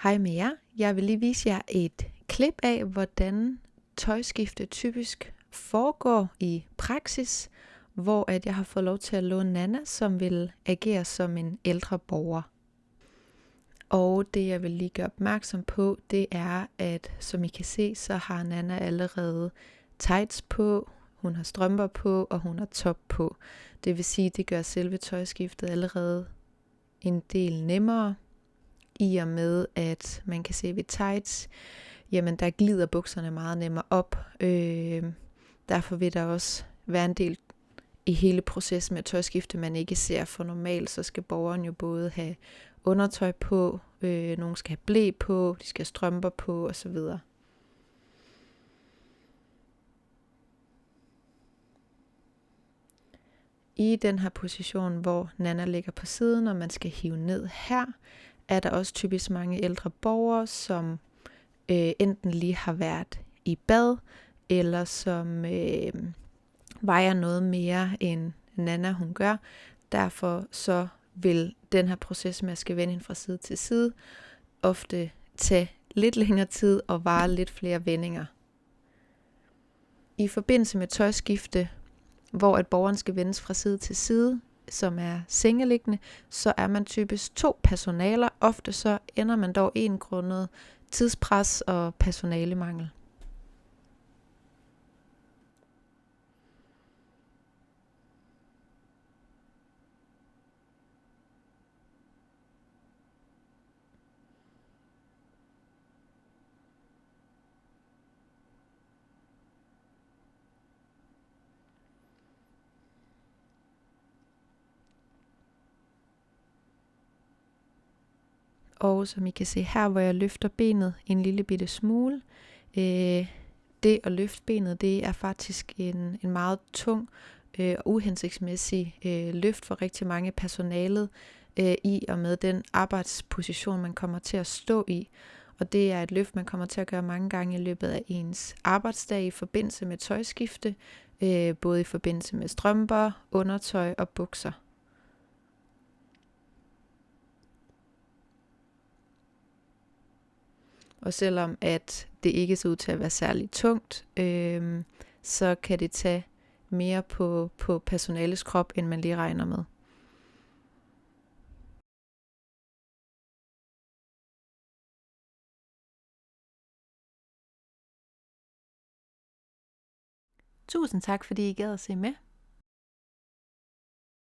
Hej med jer. Jeg vil lige vise jer et klip af, hvordan tøjskifte typisk foregår i praksis, hvor at jeg har fået lov til at låne Nana, som vil agere som en ældre borger. Og det jeg vil lige gøre opmærksom på, det er, at som I kan se, så har Nana allerede tights på, hun har strømper på, og hun har top på. Det vil sige, det gør selve tøjskiftet allerede en del nemmere. I og med, at man kan se ved tights, jamen der glider bukserne meget nemmere op. Derfor vil der også være en del i hele processen med tøjskifte, man ikke ser, for normalt så skal borgeren jo både have undertøj på, nogen skal have ble på, de skal have strømper på osv. I den her position, hvor Nana ligger på siden, og man skal hive ned her, er der også typisk mange ældre borgere, som enten lige har været i bad, eller som vejer noget mere end Nana hun gør. Derfor så vil den her proces med at skal vende hende fra side til side ofte tage lidt længere tid og vare lidt flere vendinger. I forbindelse med tøjskifte, hvor at borgeren skal vendes fra side til side, som er sengeliggende, så er man typisk 2 personaler. Ofte så ender man dog en grundet tidspres og personalemangel. Og som I kan se her, hvor jeg løfter benet en lille bitte smule, det at løfte benet, det er faktisk en meget tung og uhensigtsmæssig løft for rigtig mange personalet i og med den arbejdsposition, man kommer til at stå i. Og det er et løft, man kommer til at gøre mange gange i løbet af ens arbejdsdag i forbindelse med tøjskifte, både i forbindelse med strømper, undertøj og bukser. Og selvom at det ikke ser ud til at være særlig tungt, så kan det tage mere på personalets krop, end man lige regner med. Tusind tak, fordi I gad at se med.